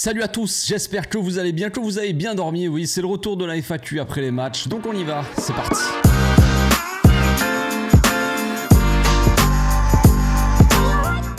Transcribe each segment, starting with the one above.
Salut à tous, j'espère que vous allez bien, que vous avez bien dormi. Oui, c'est le retour de la FAQ après les matchs, donc on y va, c'est parti.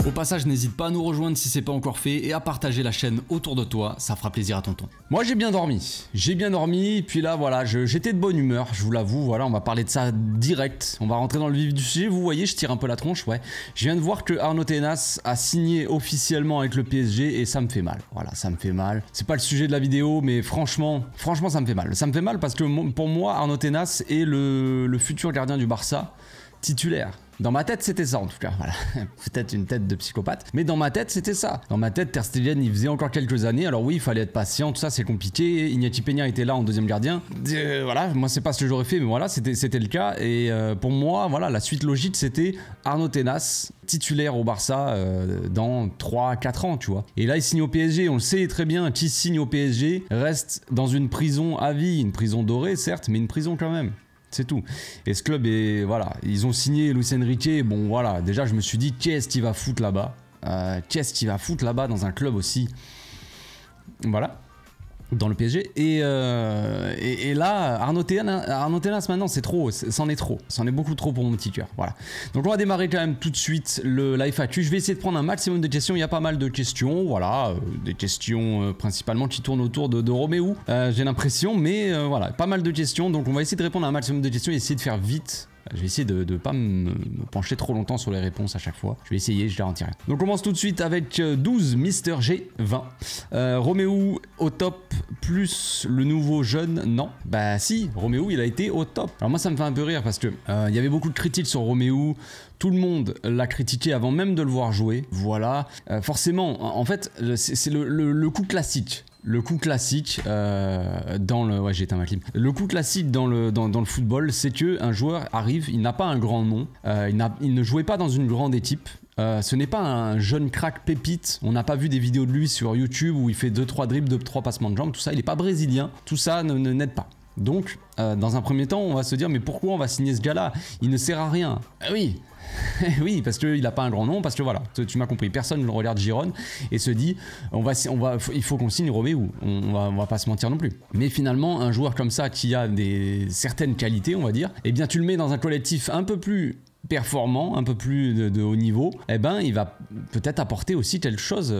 Au passage, n'hésite pas à nous rejoindre si c'est pas encore fait et à partager la chaîne autour de toi, ça fera plaisir à tonton. Moi j'ai bien dormi, puis là voilà, j'étais de bonne humeur, je vous l'avoue, voilà, on va parler de ça direct, on va rentrer dans le vif du sujet, vous voyez, je tire un peu la tronche, ouais. Je viens de voir que Arnaud Tenas a signé officiellement avec le PSG et ça me fait mal, voilà, ça me fait mal. C'est pas le sujet de la vidéo, mais franchement ça me fait mal. Ça me fait mal parce que pour moi, Arnaud Tenas est le futur gardien du Barça, titulaire. Dans ma tête, c'était ça en tout cas, voilà. Peut-être une tête de psychopathe, mais dans ma tête, c'était ça. Dans ma tête, Ter Stegen, il faisait encore quelques années, alors oui, il fallait être patient, tout ça, c'est compliqué. Iñaki Peña était là en deuxième gardien. Voilà, moi, c'est pas ce que j'aurais fait, mais voilà, c'était le cas. Et pour moi, voilà, la suite logique, c'était Arnaud Tenas, titulaire au Barça dans 3-4 ans, tu vois. Et là, il signe au PSG, on le sait très bien, qui signe au PSG reste dans une prison à vie, une prison dorée, certes, mais une prison quand même. C'est tout. Et ce club est... Voilà, ils ont signé Luis Enrique. Bon, voilà, déjà, je me suis dit, qu'est-ce qu'il va foutre là-bas qu'est-ce qu'il va foutre là-bas dans un club aussi... Voilà. Dans le PSG. Et là, Arnaud Tenas maintenant, c'est trop. C'en est trop. C'en est beaucoup trop pour mon petit cœur. Voilà. Donc, on va démarrer quand même tout de suite la FAQ. Je vais essayer de prendre un maximum de questions. Il y a pas mal de questions. Voilà. Des questions principalement qui tournent autour de Roméo. J'ai l'impression. Mais voilà. Pas mal de questions. Donc, on va essayer de répondre à un maximum de questions et essayer de faire vite. Je vais essayer de ne pas me pencher trop longtemps sur les réponses à chaque fois. Je vais essayer, je garantis rien. Donc on commence tout de suite avec 12 Mister G20. Roméo au top plus le nouveau jeune, non. Bah si, Roméo il a été au top. Alors moi ça me fait un peu rire parce que il y avait beaucoup de critiques sur Roméo. Tout le monde l'a critiqué avant même de le voir jouer. Voilà. Forcément, en fait, c'est le coup classique. Le coup classique dans le... Ouais, j'ai éteint ma clim. Le coup classique dans le football, c'est qu'un joueur arrive, il n'a pas un grand nom, il ne jouait pas dans une grande équipe. Ce n'est pas un jeune crack pépite. On n'a pas vu des vidéos de lui sur YouTube où il fait 2-3 dribbles, 2-3 passements de jambes, tout ça. Il n'est pas brésilien. Tout ça n'aide pas. Donc, dans un premier temps, on va se dire, mais pourquoi on va signer ce gars-là? Il ne sert à rien. Oui. Oui, parce qu'il n'a pas un grand nom, parce que voilà, tu m'as compris, personne ne regarde Giron et se dit il faut qu'on signe Roméo, on va pas se mentir non plus. Mais finalement, un joueur comme ça qui a certaines qualités, on va dire, eh bien tu le mets dans un collectif un peu plus performant, un peu plus de haut niveau, eh ben il va peut-être apporter aussi quelque chose,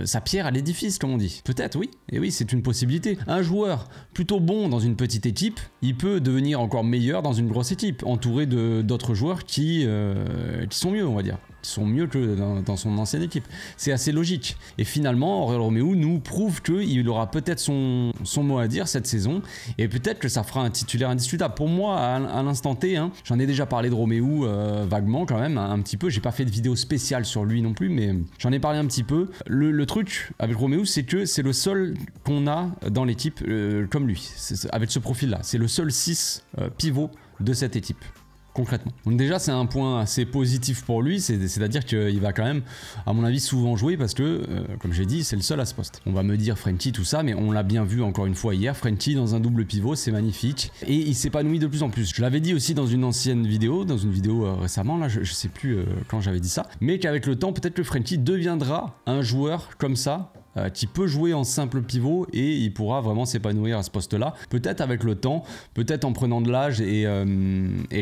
sa pierre à l'édifice comme on dit. Peut-être oui, et oui c'est une possibilité. Un joueur plutôt bon dans une petite équipe, il peut devenir encore meilleur dans une grosse équipe, entouré d'autres joueurs qui sont mieux on va dire. Qui sont mieux que dans son ancienne équipe. C'est assez logique. Et finalement, Roméo nous prouve qu'il aura peut-être son mot à dire cette saison et peut-être que ça fera un titulaire indiscutable. Pour moi, à l'instant T, hein, j'en ai déjà parlé de Roméo vaguement quand même, un petit peu. J'ai pas fait de vidéo spéciale sur lui non plus, mais j'en ai parlé un petit peu. Le truc avec Roméo, c'est que c'est le seul qu'on a dans l'équipe comme lui, avec ce profil-là. C'est le seul 6 pivot de cette équipe. Concrètement. Donc déjà c'est un point assez positif pour lui, c'est-à-dire qu'il va quand même, à mon avis, souvent jouer parce que, comme j'ai dit, c'est le seul à ce poste. On va me dire Frenkie tout ça, mais on l'a bien vu encore une fois hier, Frenkie dans un double pivot, c'est magnifique. Et il s'épanouit de plus en plus. Je l'avais dit aussi dans une ancienne vidéo, récemment, là je sais plus quand j'avais dit ça, mais qu'avec le temps, peut-être que Frenkie deviendra un joueur comme ça, qui peut jouer en simple pivot et il pourra vraiment s'épanouir à ce poste-là. Peut-être avec le temps, peut-être en prenant de l'âge et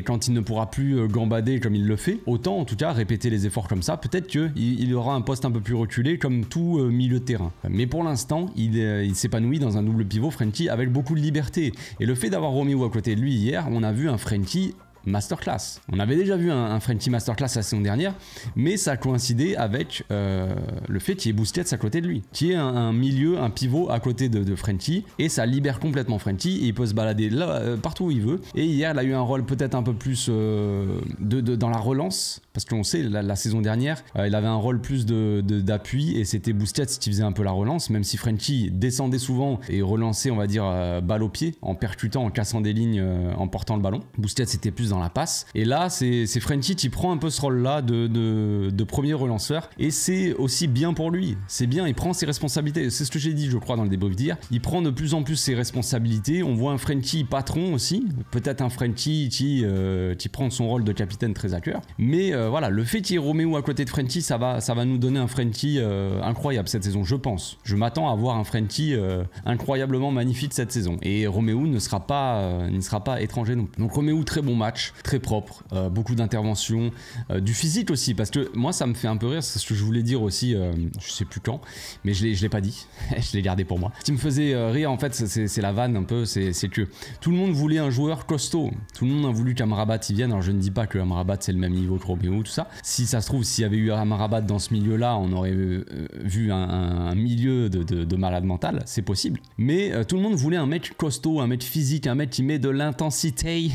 quand il ne pourra plus gambader comme il le fait, autant en tout cas répéter les efforts comme ça, peut-être qu'il aura un poste un peu plus reculé comme tout milieu de terrain. Mais pour l'instant, il s'épanouit dans un double pivot Frenkie avec beaucoup de liberté. Et le fait d'avoir Roméo à côté de lui hier, on a vu un Frenkie masterclass. On avait déjà vu un Frenkie masterclass la saison dernière, mais ça a coïncidé avec le fait qu'il y ait Busquets à côté de lui, qui est un milieu, un pivot à côté de Frenkie, et ça libère complètement Frenkie, et il peut se balader là, partout où il veut. Et hier, il a eu un rôle peut-être un peu plus dans la relance, parce qu'on sait, la saison dernière, il avait un rôle plus d'appui, et c'était Busquets qui faisait un peu la relance, même si Frenkie descendait souvent et relançait, on va dire, balle au pied, en percutant, en cassant des lignes, en portant le ballon. Busquets était plus dans la passe. Et là, c'est Frenkie qui prend un peu ce rôle-là de premier relanceur. Et c'est aussi bien pour lui. C'est bien, il prend ses responsabilités. C'est ce que j'ai dit, je crois, dans le débrief d'hier. Il prend de plus en plus ses responsabilités. On voit un Frenkie patron aussi. Peut-être un Frenkie qui prend son rôle de capitaine très à cœur. Mais voilà, le fait qu'il y ait Romeo à côté de Frenkie, ça va nous donner un Frenkie incroyable cette saison, je pense. Je m'attends à voir un Frenkie incroyablement magnifique cette saison. Et Romeo ne sera pas étranger non plus. Donc Romeo, très bon match, très propre, beaucoup d'interventions, du physique aussi, parce que moi ça me fait un peu rire, c'est ce que je voulais dire aussi, je sais plus quand, mais je l'ai pas dit, je l'ai gardé pour moi. Ce qui me faisait rire en fait, c'est la vanne un peu, c'est que tout le monde voulait un joueur costaud, tout le monde a voulu qu'Amrabat y vienne. Alors je ne dis pas que Amrabat c'est le même niveau que Romeo, tout ça. Si ça se trouve, s'il y avait eu Amrabat dans ce milieu-là, on aurait vu un milieu de malade mental, c'est possible. Mais tout le monde voulait un mec costaud, un mec physique, un mec qui met de l'intensité.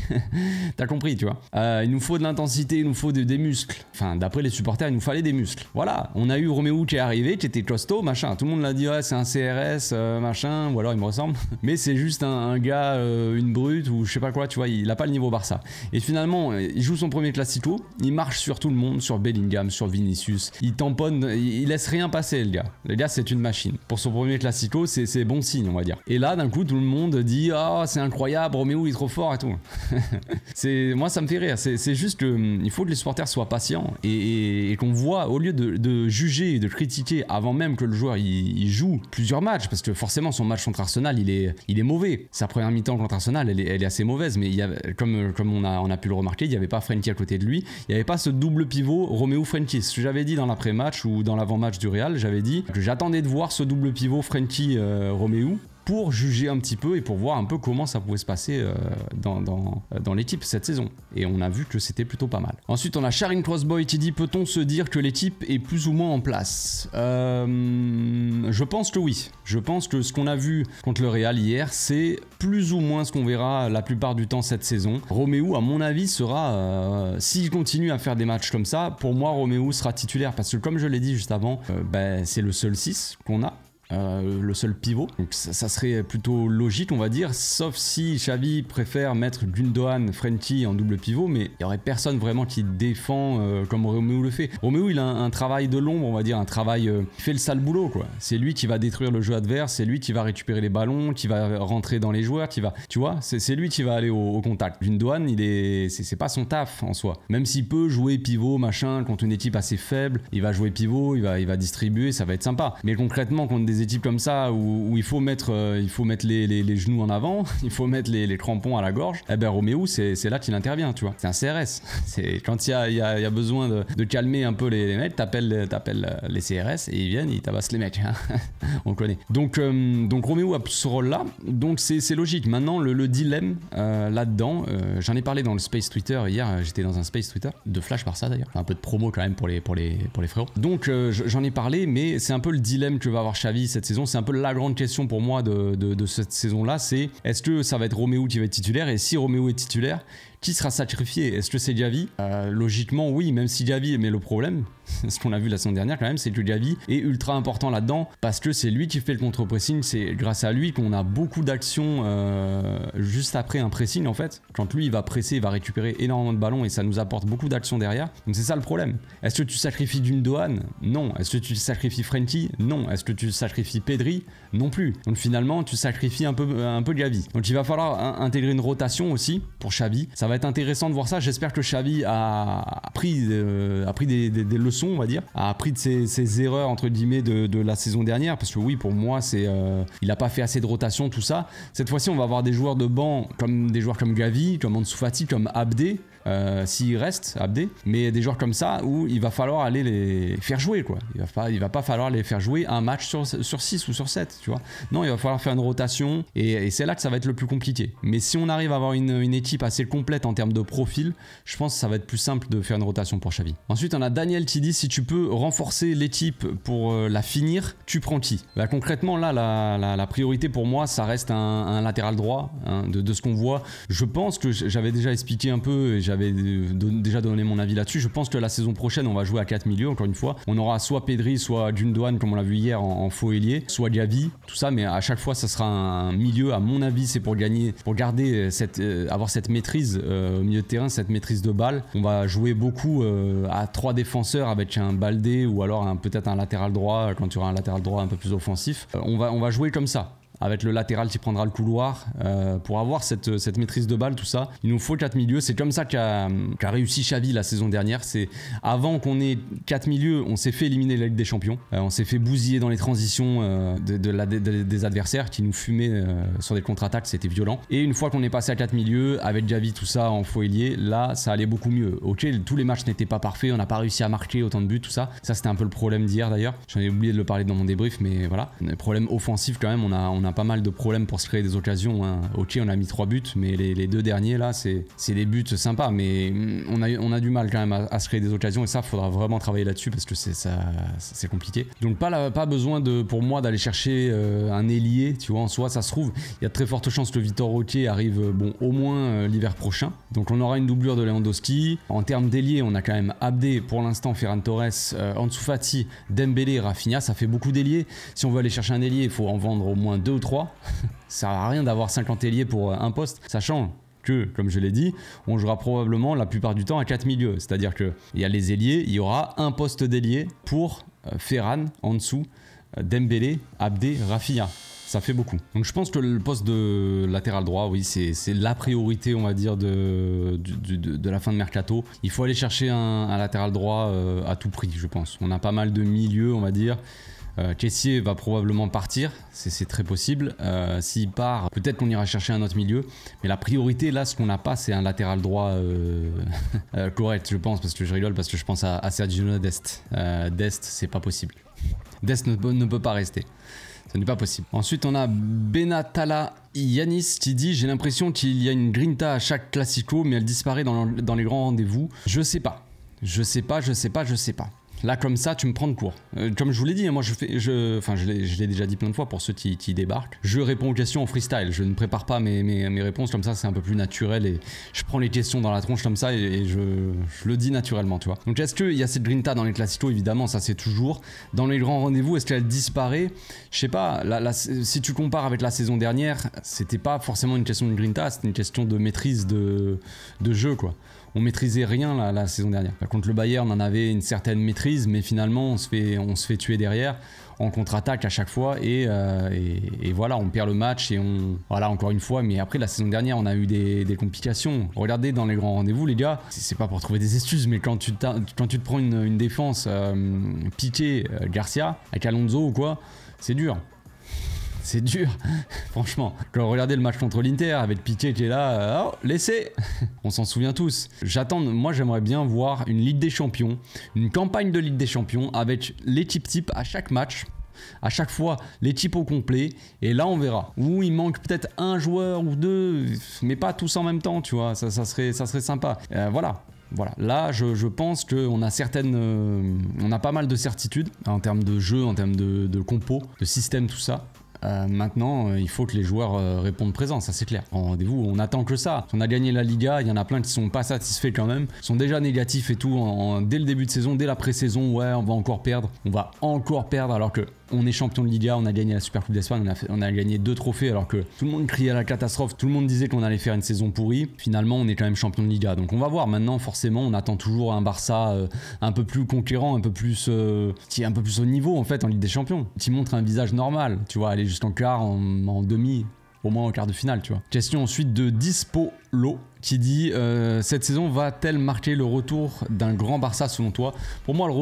T'as compris, tu vois. Il nous faut de l'intensité, il nous faut des muscles. Enfin, d'après les supporters, il nous fallait des muscles. Voilà, on a eu Romeo qui est arrivé, qui était costaud, machin. Tout le monde l'a dit, ouais, c'est un CRS, machin, ou alors il me ressemble. Mais c'est juste un gars, une brute, ou je sais pas quoi, tu vois, il a pas le niveau Barça. Et finalement, il joue son premier Classico, il marche sur tout le monde, sur Bellingham, sur Vinicius. Il tamponne, il laisse rien passer, le gars. Le gars, c'est une machine. Pour son premier Classico, c'est bon signe, on va dire. Et là, d'un coup, tout le monde dit, ah, c'est incroyable, Romeo, il est trop fort et tout. Moi, ça me fait rire. C'est juste qu'il faut que les supporters soient patients et qu'on voit, au lieu de juger et de critiquer avant même que le joueur il joue plusieurs matchs, parce que forcément, son match contre Arsenal, il est mauvais. Sa première mi-temps contre Arsenal, elle est assez mauvaise, mais comme on a pu le remarquer, il n'y avait pas Frenkie à côté de lui. Il n'y avait pas ce double pivot Romeo-Frenkie. Ce que j'avais dit dans l'après-match ou dans l'avant-match du Real, j'avais dit que j'attendais de voir ce double pivot Frenkie-Romeo pour juger un petit peu et pour voir un peu comment ça pouvait se passer dans l'équipe cette saison. Et on a vu que c'était plutôt pas mal. Ensuite, on a Charing Crossboy qui dit, peut-on se dire que l'équipe est plus ou moins en place? Je pense que oui. Je pense que ce qu'on a vu contre le Real hier, c'est plus ou moins ce qu'on verra la plupart du temps cette saison. Romeo, à mon avis, sera, s'il continue à faire des matchs comme ça, pour moi, Romeo sera titulaire. Parce que comme je l'ai dit juste avant, c'est le seul 6 qu'on a. Le seul pivot, donc ça serait plutôt logique on va dire, sauf si Xavi préfère mettre Gundogan, Frenkie en double pivot, mais il n'y aurait personne vraiment qui défend comme Romeo le fait. Romeo il a un travail de l'ombre, on va dire, un travail qui fait le sale boulot quoi. C'est lui qui va détruire le jeu adverse, c'est lui qui va récupérer les ballons, qui va rentrer dans les joueurs, tu vois, c'est lui qui va aller au contact. Gundogan c'est pas son taf en soi, même s'il peut jouer pivot machin contre une équipe assez faible, il va jouer pivot, il va distribuer, ça va être sympa, mais concrètement contre des équipes comme ça où il faut mettre les genoux en avant, il faut mettre les crampons à la gorge, eh ben Romeo c'est là qu'il intervient, tu vois. C'est un CRS. C'est quand il y a besoin de calmer un peu les mecs, t'appelles les CRS et ils viennent, ils tabassent les mecs. On connaît. Donc Romeo a ce rôle-là, donc c'est logique. Maintenant le dilemme là-dedans, j'en ai parlé dans le Space Twitter hier, j'étais dans un Space Twitter de Flash Barça d'ailleurs, un peu de promo quand même pour les frérots. Donc j'en ai parlé, mais c'est un peu le dilemme que va avoir Xavi cette saison, c'est un peu la grande question pour moi de cette saison-là, c'est est-ce que ça va être Romeo qui va être titulaire, et si Romeo est titulaire, qui sera sacrifié? Est-ce que c'est Xavi? Logiquement oui, même si Xavi, mais le problème, ce qu'on a vu la semaine dernière quand même, c'est que Xavi est ultra important là-dedans, parce que c'est lui qui fait le contre-pressing, c'est grâce à lui qu'on a beaucoup d'actions juste après un pressing en fait. Quand lui il va presser, il va récupérer énormément de ballons et ça nous apporte beaucoup d'actions derrière, donc c'est ça le problème. Est-ce que tu sacrifies Gundogan? Non. Est-ce que tu sacrifies Frenkie? Non. Est-ce que tu sacrifies Pedri? Non plus. Donc finalement tu sacrifies un peu Xavi. Donc il va falloir intégrer une rotation aussi pour Xavi. Ça va être intéressant de voir ça. J'espère que Xavi a pris des leçons, on va dire, a appris de ses erreurs entre guillemets de la saison dernière, parce que oui, pour moi il a pas fait assez de rotation, tout ça. Cette fois-ci on va avoir des joueurs de banc comme des joueurs comme Gavi, comme Ansu Fati, comme Abdé. S'il reste Abdé, mais des joueurs comme ça où il va falloir aller les faire jouer quoi. Il va pas falloir les faire jouer un match sur 6 ou sur 7, tu vois. Non, il va falloir faire une rotation et c'est là que ça va être le plus compliqué. Mais si on arrive à avoir une équipe assez complète en termes de profil, je pense que ça va être plus simple de faire une rotation pour Xavi. Ensuite on a Daniel qui dit, si tu peux renforcer l'équipe pour la finir, tu prends qui? Bah, concrètement là la priorité pour moi ça reste un latéral droit, hein, de ce qu'on voit. Je pense que j'avais déjà expliqué un peu et j'avais déjà donné mon avis là-dessus. Je pense que la saison prochaine, on va jouer à 4 milieux, encore une fois. On aura soit Pedri, soit Gundogan, comme on l'a vu hier en faux ailier, soit Gavi, tout ça, mais à chaque fois, ça sera un milieu. À mon avis, c'est pour gagner, pour garder avoir cette maîtrise au milieu de terrain, cette maîtrise de balle. On va jouer beaucoup à 3 défenseurs avec un Baldé ou alors peut-être un latéral droit quand tu auras un latéral droit un peu plus offensif. On va jouer comme ça, avec le latéral qui prendra le couloir pour avoir cette maîtrise de balle, tout ça. Il nous faut 4 milieux. C'est comme ça qu'a réussi Xavi la saison dernière. C'est avant qu'on ait 4 milieux, on s'est fait éliminer la Ligue des Champions. On s'est fait bousiller dans les transitions des adversaires qui nous fumaient sur des contre-attaques. C'était violent. Et une fois qu'on est passé à 4 milieux, avec Xavi, tout ça en faux ailier, là, ça allait beaucoup mieux. Ok, tous les matchs n'étaient pas parfaits. On n'a pas réussi à marquer autant de buts, tout ça. Ça, c'était un peu le problème d'hier d'ailleurs. J'en ai oublié de le parler dans mon débrief, mais voilà. Le problème offensif quand même, on a pas mal de problèmes pour se créer des occasions, hein. Ok, on a mis 3 buts, mais les 2 derniers là, c'est des buts sympas, mais on a du mal quand même à se créer des occasions, et ça, faudra vraiment travailler là-dessus parce que c'est compliqué. Donc pas besoin pour moi d'aller chercher un ailier, tu vois. En soi, ça se trouve, il y a de très fortes chances que Vitor Roque arrive, au moins l'hiver prochain. Donc on aura une doublure de Lewandowski. En termes d'ailier, on a quand même Abdé pour l'instant, Ferran Torres, Ansu Fati, Dembélé, Rafinha. Ça fait beaucoup d'ailiers. Si on veut aller chercher un ailier, il faut en vendre au moins 2 ou 3. Ça sert à rien d'avoir 50 ailiers pour un poste, sachant que, comme je l'ai dit, on jouera probablement la plupart du temps à 4 milieux. C'est-à-dire qu'il y a les ailiers, il y aura un poste d'ailier pour Ferran, Ansu, Dembélé, Abdé, Rafinha. Ça fait beaucoup. Donc je pense que le poste de latéral droit, oui, c'est la priorité, on va dire, de la fin de mercato. Il faut aller chercher un latéral droit à tout prix, je pense. On a pas mal de milieux, on va dire. Kessié va probablement partir, c'est très possible. S'il part, peut-être qu'on ira chercher un autre milieu. Mais la priorité, là, ce qu'on n'a pas, c'est un latéral droit correct, je pense, parce que je rigole, parce que je pense à Sergio Dest. Dest, c'est pas possible. Dest ne peut pas rester. Ce n'est pas possible. Ensuite, on a Benatala Yanis qui dit: j'ai l'impression qu'il y a une grinta à chaque classico, mais elle disparaît dans les grands rendez-vous. Je sais pas. Là, comme ça, tu me prends de court. Comme je vous l'ai dit, moi, je l'ai déjà dit plein de fois pour ceux qui débarquent. Je réponds aux questions en freestyle. Je ne prépare pas mes réponses comme ça, c'est un peu plus naturel. Et je prends les questions dans la tronche comme ça et je le dis naturellement, tu vois. Donc, est-ce qu'il y a cette grinta dans les classicos? Évidemment, ça c'est toujours. Dans les grands rendez-vous, est-ce qu'elle disparaît? Je sais pas. Si tu compares avec la saison dernière, c'était pas forcément une question de grinta, c'était une question de maîtrise de jeu, quoi. On maîtrisait rien la saison dernière. Contre le Bayern, on en avait une certaine maîtrise, mais finalement, on se fait tuer derrière en contre-attaque à chaque fois et voilà, on perd le match et voilà, encore une fois. Mais après, la saison dernière, on a eu des complications. Regardez dans les grands rendez-vous, les gars, c'est pas pour trouver des excuses, mais quand tu te prends une défense Piqué, Garcia, avec Alonso ou quoi, c'est dur. C'est dur, franchement. Quand regardez le match contre l'Inter avec Piqué qui est là, laissez. On s'en souvient tous. Moi j'aimerais bien voir une Ligue des Champions, une campagne de Ligue des Champions avec l'équipe type à chaque match. À chaque fois, l'équipe au complet. Et là, on verra. Où il manque peut-être un joueur ou deux, mais pas tous en même temps, tu vois. Ça serait sympa. Voilà. Là je pense qu'on a pas mal de certitudes en termes de jeu, en termes de compo, de système, tout ça. Maintenant, il faut que les joueurs répondent présent, ça c'est clair. En rendez-vous, on attend que ça. On a gagné la Liga, il y en a plein qui sont pas satisfaits quand même, sont déjà négatifs et tout dès le début de saison, dès la pré-saison. Ouais, on va encore perdre, alors que on est champion de Liga, on a gagné la Super Coupe d'Espagne, on a gagné 2 trophées alors que tout le monde criait à la catastrophe, tout le monde disait qu'on allait faire une saison pourrie. Finalement, on est quand même champion de Liga. Donc on va voir. Maintenant, forcément, on attend toujours un Barça un peu plus conquérant, un peu plus qui est un peu plus au niveau en fait en Ligue des Champions, qui montre un visage normal, tu vois, aller jusqu'en quart, en demi, au moins en quart de finale, tu vois. Question ensuite de Dispolo qui dit cette saison va-t-elle marquer le retour d'un grand Barça selon toi? Pour moi, le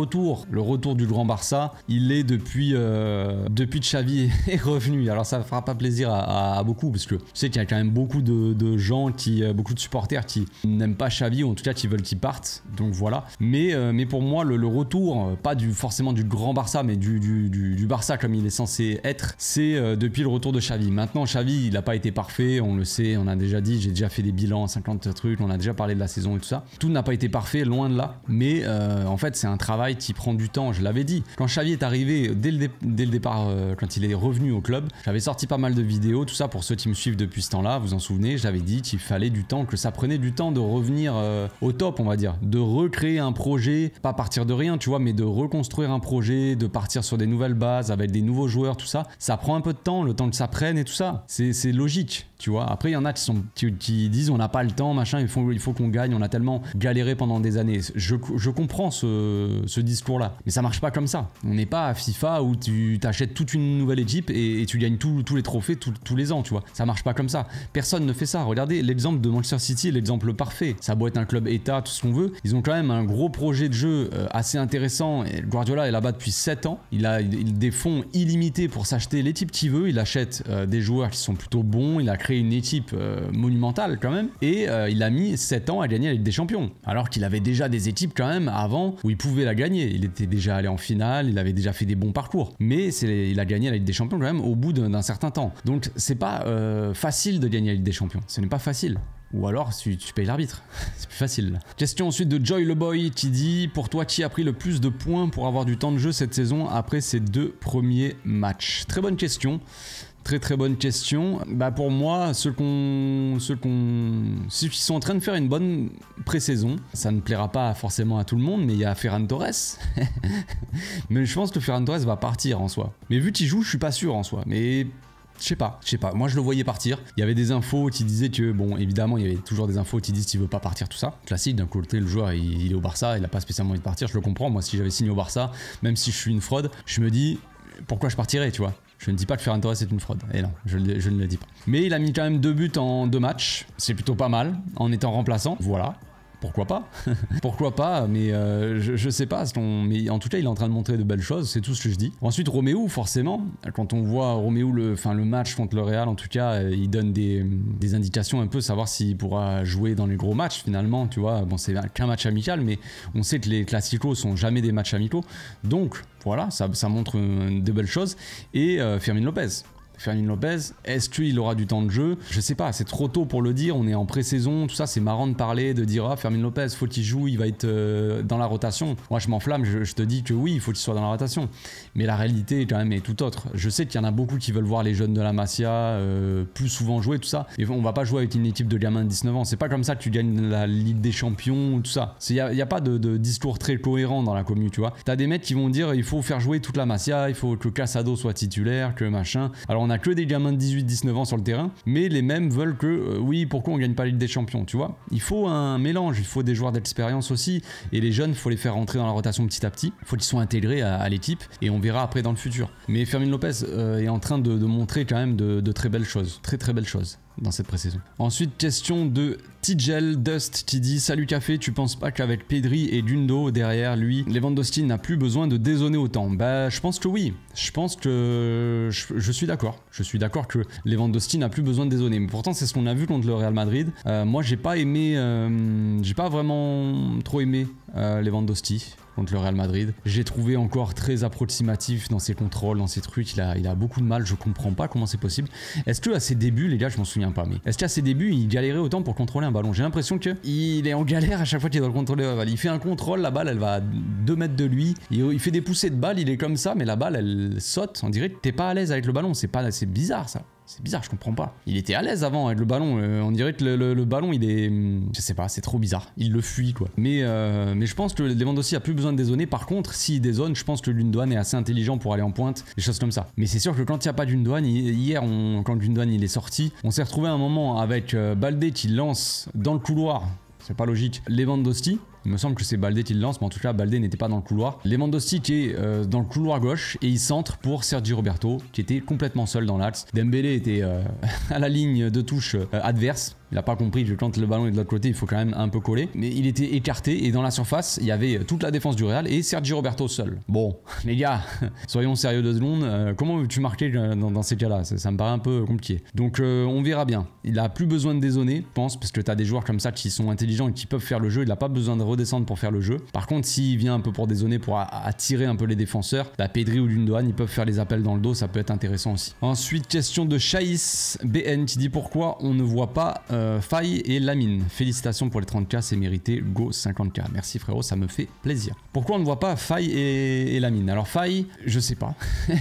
retour du grand Barça, il est depuis que Xavi est revenu. Alors ça ne fera pas plaisir à beaucoup, parce que tu sais qu'il y a quand même beaucoup de gens, beaucoup de supporters qui n'aiment pas Xavi, ou en tout cas qui veulent qu'il parte. Donc voilà. Mais pour moi, le retour, pas forcément du grand Barça, mais du Barça comme il est censé être, c'est depuis le retour de Xavi. Maintenant, Xavi, il n'a pas été parfait, on le sait, on a déjà dit, j'ai déjà fait des bilans, 50 trucs, on a déjà parlé de la saison et tout ça. Tout n'a pas été parfait, loin de là, mais en fait c'est un travail qui prend du temps, je l'avais dit. Quand Xavi est arrivé, dès le départ, quand il est revenu au club, j'avais sorti pas mal de vidéos, tout ça pour ceux qui me suivent depuis ce temps-là, vous en souvenez, j'avais dit qu'il fallait du temps, que ça prenait du temps de revenir au top, on va dire, de recréer un projet, pas partir de rien, tu vois, mais de reconstruire un projet, de partir sur des nouvelles bases avec des nouveaux joueurs, tout ça. Ça prend un peu de temps, le temps que ça prenne et tout ça. C'est logique, tu vois. Après, il y en a qui disent on n'a pas le temps, machin, il faut qu'on gagne, on a tellement galéré pendant des années. Je comprends ce discours-là, mais ça marche pas comme ça. On n'est pas à FIFA où tu t'achètes toute une nouvelle équipe et tu gagnes tous les trophées tous les ans, tu vois. Ça marche pas comme ça. Personne ne fait ça. Regardez, l'exemple de Manchester City est l'exemple parfait. Ça a beau être un club état, tout ce qu'on veut, ils ont quand même un gros projet de jeu assez intéressant. Et Guardiola est là-bas depuis 7 ans. Il a des fonds illimités pour s'acheter les types qu'il veut. Il achète des joueurs qui sont plutôt bons. Il a créé une équipe monumentale quand même. Et il a mis 7 ans à gagner la Ligue des Champions. Alors qu'il avait déjà des équipes quand même avant où il pouvait la gagner. Il était déjà allé en finale, il avait déjà fait des bons parcours. Mais il a gagné la Ligue des Champions quand même au bout d'un certain temps. Donc c'est pas facile de gagner la Ligue des Champions. Ce n'est pas facile. Ou alors tu payes l'arbitre, c'est plus facile. Question ensuite de Joy le Boy qui dit pour toi qui a pris le plus de points pour avoir du temps de jeu cette saison après ces 2 premiers matchs? Très bonne question. Très bonne question. Bah pour moi, ceux qui sont en train de faire une bonne pré-saison, ça ne plaira pas forcément à tout le monde, mais il y a Ferran Torres. Mais je pense que Ferran Torres va partir en soi. Mais vu qu'il joue, je suis pas sûr en soi. Mais je sais pas. Moi, je le voyais partir. Il y avait des infos qui disaient que, bon, évidemment, il y avait toujours des infos qui disent qu'il veut pas partir, tout ça. Classique, d'un côté, le joueur, il est au Barça, il a pas spécialement envie de partir. Je le comprends. Moi, si j'avais signé au Barça, même si je suis une fraude, je me dis, pourquoi je partirais, tu vois? Je ne dis pas que Ferran Torres est une fraude. Et non, je ne le dis pas. Mais il a mis quand même 2 buts en 2 matchs. C'est plutôt pas mal, en étant remplaçant. Voilà. Pourquoi pas? Pourquoi pas? Mais je sais pas. Mais en tout cas, il est en train de montrer de belles choses. C'est tout ce que je dis. Ensuite, Roméo, forcément. Quand on voit Roméo, le match contre le Real, en tout cas, il donne des indications un peu, savoir s'il pourra jouer dans les gros matchs, finalement. Tu vois, bon, c'est qu'un match amical, mais on sait que les classicos sont jamais des matchs amicaux. Donc, voilà, ça montre de belles choses. Et Fermín López. Fermín López, est-ce qu'il aura du temps de jeu? Je sais pas, c'est trop tôt pour le dire, on est en pré-saison, tout ça, c'est marrant de parler, de dire ah Fermín López, faut qu'il joue, il va être dans la rotation. Moi je m'enflamme, je te dis que oui, il faut qu'il soit dans la rotation. Mais la réalité quand même est tout autre. Je sais qu'il y en a beaucoup qui veulent voir les jeunes de la Masia plus souvent jouer, tout ça. Et on va pas jouer avec une équipe de gamins de 19 ans. C'est pas comme ça que tu gagnes la Ligue des Champions, tout ça. Il y a pas de discours très cohérent dans la commune, tu vois. T'as des mecs qui vont dire il faut faire jouer toute la Masia, il faut que Casado soit titulaire, que machin. Alors on a que des gamins de 18-19 ans sur le terrain, mais les mêmes veulent que oui, pourquoi on gagne pas la Ligue des Champions, tu vois. Il faut un mélange, il faut des joueurs d'expérience aussi, et les jeunes, il faut les faire rentrer dans la rotation petit à petit, il faut qu'ils soient intégrés à l'équipe, et on verra après dans le futur. Mais Fermín López est en train de montrer quand même de très belles choses, très belles choses dans cette pré-saison. Ensuite, question de Tijel Dust qui dit salut Café, tu penses pas qu'avec Pedri et Gundo derrière lui, Lewandowski n'a plus besoin de dézonner autant? Bah je pense que oui, je pense que je suis d'accord. Je suis d'accord que Lewandowski n'a plus besoin de dézonner, mais pourtant c'est ce qu'on a vu contre le Real Madrid. Moi j'ai pas vraiment trop aimé Lewandowski contre le Real Madrid. J'ai trouvé encore très approximatif dans ses contrôles, dans ses trucs, il a beaucoup de mal, je comprends pas comment c'est possible. Est-ce que à ses débuts, les gars, je m'en souviens pas, mais est-ce qu'à ses débuts, il galérait autant pour contrôler un ballon? J'ai l'impression qu'il est en galère à chaque fois qu'il doit le contrôler. Il fait un contrôle, la balle, elle va à 2 mètres de lui, il fait des poussées de balle, il est comme ça, mais la balle, elle saute, on dirait que t'es pas à l'aise avec le ballon, c'est bizarre ça. C'est bizarre, je comprends pas. Il était à l'aise avant avec le ballon, on dirait que le ballon il est... Je sais pas, c'est trop bizarre. Il le fuit quoi. Mais je pense que Lewandowski a plus besoin de dézonner. Par contre, s'il dézone, je pense que Gundogan est assez intelligent pour aller en pointe, des choses comme ça. Mais c'est sûr que quand il n'y a pas Gundogan, hier quand Gundogan il est sorti, on s'est retrouvé à un moment avec Baldé qui lance dans le couloir. C'est pas logique. Lewandowski, il me semble que c'est Baldé qui le lance, mais en tout cas Baldé n'était pas dans le couloir. Lewandowski qui est dans le couloir gauche et il centre pour Sergi Roberto qui était complètement seul dans l'axe. Dembélé était à la ligne de touche adverse. Il n'a pas compris que quand le ballon est de l'autre côté, il faut quand même un peu coller. Mais il était écarté et dans la surface, il y avait toute la défense du Real et Sergi Roberto seul. Bon, les gars, soyons sérieux 2 secondes. Comment veux-tu marquer dans ces cas-là? Ça me paraît un peu compliqué. Donc on verra bien. Il a plus besoin de dézonner, je pense, parce que tu as des joueurs comme ça qui sont intelligents et qui peuvent faire le jeu. Il n'a pas besoin de redescendre pour faire le jeu. Par contre, s'il vient un peu pour dézonner, pour attirer un peu les défenseurs, la Pedri ou Gundogan, ils peuvent faire les appels dans le dos, ça peut être intéressant aussi. Ensuite, question de Chaïs BN qui dit pourquoi on ne voit pas Faye et Lamine. Félicitations pour les 30K, c'est mérité. Go 50K. Merci frérot, ça me fait plaisir. Pourquoi on ne voit pas Faye et Lamine? Alors Faye, je sais pas.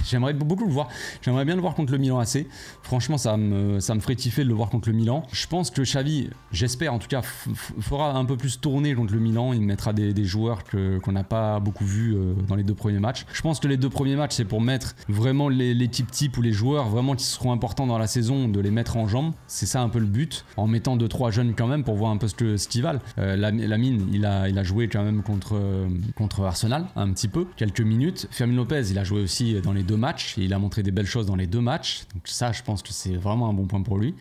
J'aimerais beaucoup le voir. J'aimerais bien le voir contre le Milan AC. Franchement, ça me ferait kiffer de le voir contre le Milan. Je pense que Xavi, j'espère en tout cas, fera un peu plus tourner contre le Milan. Il mettra des joueurs qu'on n'a pas beaucoup vus dans les 2 premiers matchs. Je pense que les 2 premiers matchs, c'est pour mettre vraiment l'équipe type ou les joueurs vraiment qui seront importants dans la saison, de les mettre en jambes. C'est ça un peu le but, en mettant 2-3 jeunes quand même pour voir un peu ce qu'ils valent. Lamine, il a joué quand même contre Arsenal, un petit peu, quelques minutes. Fermin Lopez, il a joué aussi dans les 2 matchs et il a montré des belles choses dans les 2 matchs. Donc ça, je pense que c'est vraiment un bon point pour lui.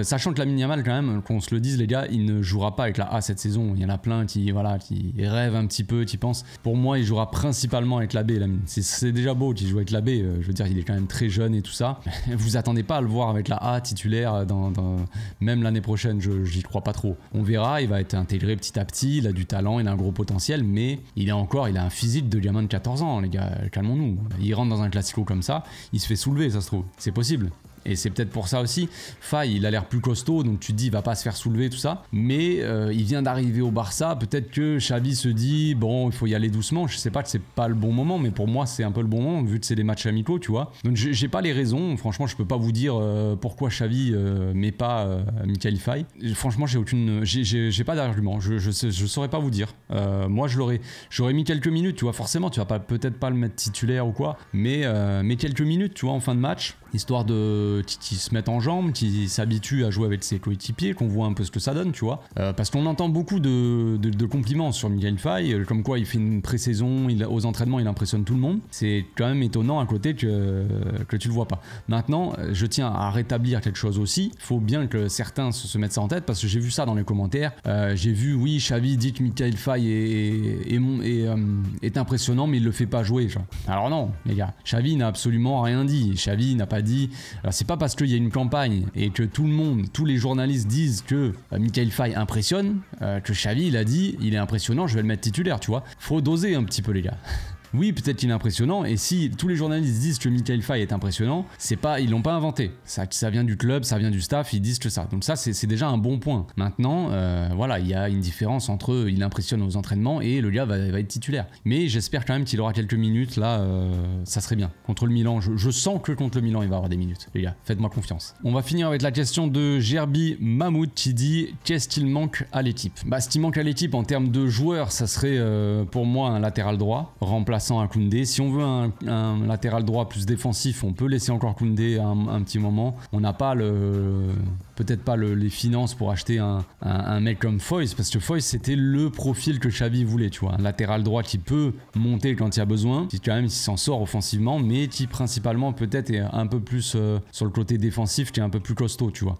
Sachant que Lamine Yamal, quand même, qu'on se le dise les gars, il ne jouera pas avec la A cette saison. Il y en a plein qui rêvent un petit peu, qui pensent. Pour moi, il jouera principalement avec la B, Lamine. C'est déjà beau qu'il joue avec la B. Je veux dire, il est quand même très jeune et tout ça. Vous attendez pas à le voir avec la A titulaire même l'année prochaine, j'y crois pas trop. On verra, il va être intégré petit à petit, il a du talent, il a un gros potentiel, mais il a un physique de gamin de 14 ans, les gars, calmons-nous. Il rentre dans un classico comme ça, il se fait soulever, ça se trouve. C'est possible. Et c'est peut-être pour ça aussi. Faye, il a l'air plus costaud, donc tu te dis, il va pas se faire soulever, tout ça. Mais il vient d'arriver au Barça. Peut-être que Xavi se dit, bon, il faut y aller doucement. Je sais pas que c'est pas le bon moment, mais pour moi, c'est un peu le bon moment, vu que c'est des matchs amicaux, tu vois. Donc, j'ai pas les raisons. Franchement, je peux pas vous dire pourquoi Xavi met pas Mikayil Faye. Franchement, j'ai pas d'argument. Je saurais pas vous dire. Moi, j'aurais mis quelques minutes, tu vois. Forcément, tu vas peut-être pas le mettre titulaire ou quoi, mais quelques minutes, tu vois, en fin de match, histoire qui se mettent en jambes, qui s'habituent à jouer avec ses coéquipiers, qu'on voit un peu ce que ça donne, tu vois. Parce qu'on entend beaucoup de compliments sur Mikayil Faye, comme quoi il fait une pré-saison, aux entraînements il impressionne tout le monde. C'est quand même étonnant à côté que tu le vois pas. Maintenant, je tiens à rétablir quelque chose aussi. Il faut bien que certains se mettent ça en tête, parce que j'ai vu ça dans les commentaires. J'ai vu, oui, Xavi dit que Mikayil Faye est impressionnant, mais il le fait pas jouer. Genre. Alors non, les gars, Xavi n'a absolument rien dit. Xavi n'a pas dit. Alors c'est pas parce qu'il y a une campagne et que tous les journalistes disent que Mikayil Faye impressionne, que Xavi il a dit il est impressionnant, je vais le mettre titulaire, tu vois. Faut doser un petit peu les gars. Oui, peut-être qu'il est impressionnant, et si tous les journalistes disent que Mikayil Faye est impressionnant, ils l'ont pas inventé. Ça vient du club, ça vient du staff, ils disent que ça. Donc ça, c'est déjà un bon point. Maintenant, voilà, il y a une différence entre il impressionne aux entraînements et le gars va être titulaire. Mais j'espère quand même qu'il aura quelques minutes, là, ça serait bien. Contre le Milan, je sens que contre le Milan, il va avoir des minutes. Les gars, faites-moi confiance. On va finir avec la question de Gerbi Mahmoud qui dit qu'est-ce qu'il manque à l'équipe? Bah, ce qui manque à l'équipe en termes de joueurs, ça serait pour moi un latéral droit, remplaçant à Koundé. Si on veut un latéral droit plus défensif, on peut laisser encore Koundé un petit moment. On n'a pas peut-être pas les finances pour acheter un mec comme Foyth, parce que Foyth c'était le profil que Xavi voulait, tu vois, un latéral droit qui peut monter quand il y a besoin, qui quand même s'en sort offensivement, mais qui principalement peut-être est un peu plus sur le côté défensif, qui est un peu plus costaud, tu vois,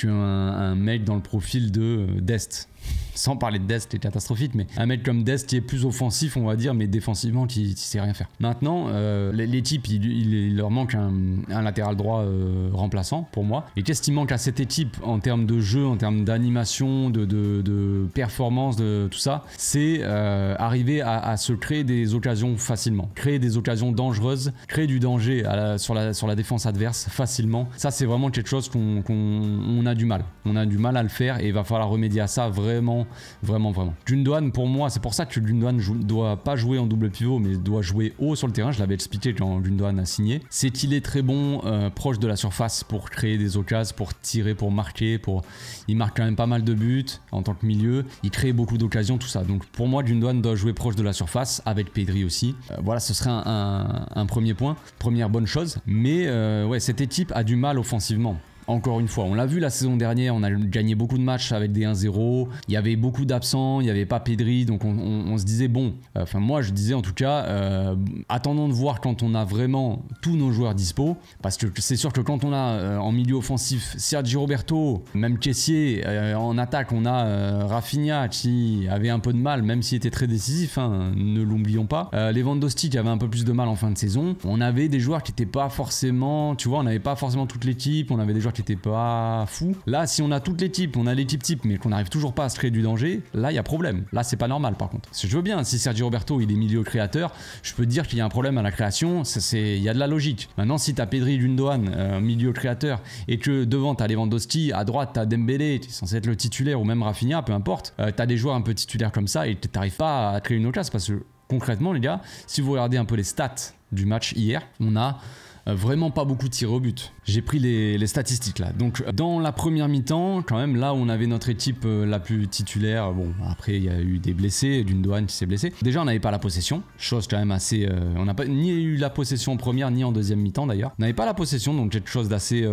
un mec dans le profil de Dest. Sans parler de Dest qui est catastrophique, mais un mec comme Dest qui est plus offensif, on va dire, mais défensivement qui sait rien faire. Maintenant, les types, il leur manque un latéral droit remplaçant pour moi. Et qu'est-ce qui manque à cette équipe en termes de jeu, en termes d'animation, de performance, de tout ça? C'est arriver à se créer des occasions facilement, créer des occasions dangereuses, créer du danger sur la défense adverse facilement. Ça, c'est vraiment quelque chose qu'on a du mal. On a du mal à le faire et il va falloir remédier à ça vraiment. Gundogan, pour moi, c'est pour ça que Gundogan doit pas jouer en double pivot, mais doit jouer haut sur le terrain. Je l'avais expliqué quand Gundogan a signé. C'est qu'il est très bon proche de la surface pour créer des occasions, pour tirer, pour marquer. Il marque quand même pas mal de buts en tant que milieu. Il crée beaucoup d'occasions, tout ça. Donc pour moi, Gundogan doit jouer proche de la surface, avec Pedri aussi. Voilà, ce serait un premier point, première bonne chose. Mais ouais, cette équipe a du mal offensivement. Encore une fois, on l'a vu la saison dernière, on a gagné beaucoup de matchs avec des 1-0, il y avait beaucoup d'absents, il n'y avait pas Pedri, donc on se disait bon, enfin moi je disais en tout cas, attendons de voir quand on a vraiment tous nos joueurs dispo, parce que c'est sûr que quand on a en milieu offensif Sergi Roberto, même Kessié, en attaque on a Rafinha qui avait un peu de mal, même s'il était très décisif, hein, ne l'oublions pas, Lewandowski qui avait un peu plus de mal en fin de saison, on avait des joueurs qui n'étaient pas forcément, tu vois, on n'avait pas forcément toute l'équipe, on avait des joueurs qui qui était pas fou. Là, si on a toute l'équipe, on a l'équipe type, mais qu'on n'arrive toujours pas à se créer du danger, là, il y a problème. Là, c'est pas normal par contre. Je veux bien, si Sergi Roberto, il est milieu créateur, je peux te dire qu'il y a un problème à la création, il y a de la logique. Maintenant, si t'as Pedri, Gundogan, milieu créateur, et que devant, t'as Lewandowski, à droite, t'as Dembélé, tu es censé être le titulaire, ou même Rafinha, peu importe, t'as des joueurs un peu titulaires comme ça, et t'arrives pas à créer une occasion, parce que concrètement, les gars, si vous regardez un peu les stats du match hier, on a vraiment pas beaucoup tiré au but. J'ai pris les statistiques là. Donc dans la première mi-temps, quand même là où on avait notre équipe la plus titulaire, bon après il y a eu des blessés, Gundogan qui s'est blessé. Déjà on n'avait pas la possession, chose quand même assez... on n'a pas ni eu la possession en première ni en deuxième mi-temps d'ailleurs. On n'avait pas la possession, donc quelque chose d'assez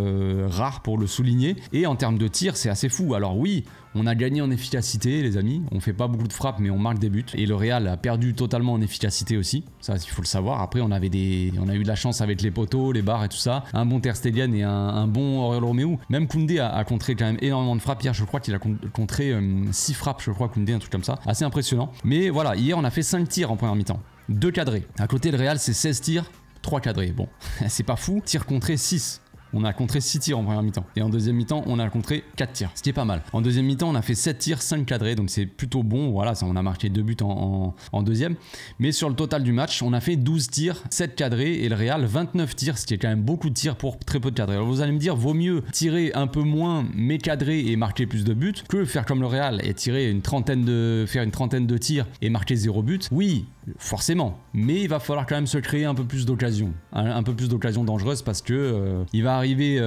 rare pour le souligner. Et en termes de tir, c'est assez fou. Alors oui, on a gagné en efficacité les amis, on fait pas beaucoup de frappes mais on marque des buts. Et le Real a perdu totalement en efficacité aussi, ça il faut le savoir. Après on a eu de la chance avec les poteaux, les barres et tout ça. Un bon Ter Stegen et un bon Oriol Romeu. Même Koundé a contré quand même énormément de frappes. Hier je crois qu'il a contré 6 frappes, je crois Koundé, un truc comme ça. Assez impressionnant. Mais voilà, hier on a fait 5 tirs en première mi-temps. 2 cadrés. À côté le Real c'est 16 tirs, 3 cadrés. Bon, c'est pas fou. Tir contré 6. On a contré 6 tirs en première mi-temps. Et en deuxième mi-temps, on a contré 4 tirs. Ce qui est pas mal. En deuxième mi-temps, on a fait 7 tirs, 5 cadrés. Donc c'est plutôt bon. Voilà, ça, on a marqué 2 buts en deuxième. Mais sur le total du match, on a fait 12 tirs, 7 cadrés. Et le Real, 29 tirs. Ce qui est quand même beaucoup de tirs pour très peu de cadrés. Alors vous allez me dire, vaut mieux tirer un peu moins, mais cadrer et marquer plus de buts, que faire comme le Real et tirer faire une trentaine de tirs et marquer 0 but. Oui, forcément. Mais il va falloir quand même se créer un peu plus d'occasions. Un peu plus d'occasions dangereuses parce que il va arriver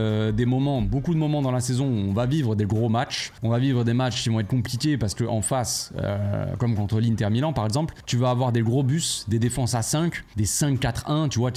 beaucoup de moments dans la saison où on va vivre des gros matchs. On va vivre des matchs qui vont être compliqués parce qu'en face, comme contre l'Inter Milan par exemple, tu vas avoir des gros bus, des défenses à 5, des 5-4-1, tu vois,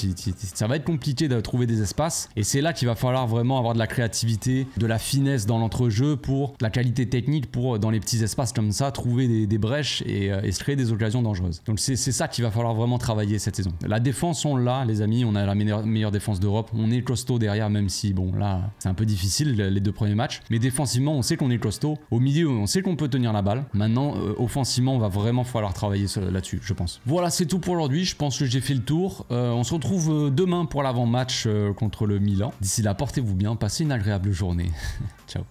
ça va être compliqué de trouver des espaces. Et c'est là qu'il va falloir vraiment avoir de la créativité, de la finesse dans l'entrejeu, pour de la qualité technique, pour dans les petits espaces comme ça, trouver des brèches et se créer des occasions dangereuses. Donc c'est ça qu'il va falloir vraiment travailler cette saison. La défense, on l'a les amis, on a la meilleure défense d'Europe, on est costaud derrière, même si bon là c'est un peu difficile les 2 premiers matchs, mais défensivement on sait qu'on est costaud, au milieu on sait qu'on peut tenir la balle. Maintenant offensivement on va vraiment falloir travailler là-dessus, je pense. Voilà, c'est tout pour aujourd'hui, je pense que j'ai fait le tour. On se retrouve demain pour l'avant-match contre le Milan. D'ici là, portez-vous bien, passez une agréable journée. Ciao.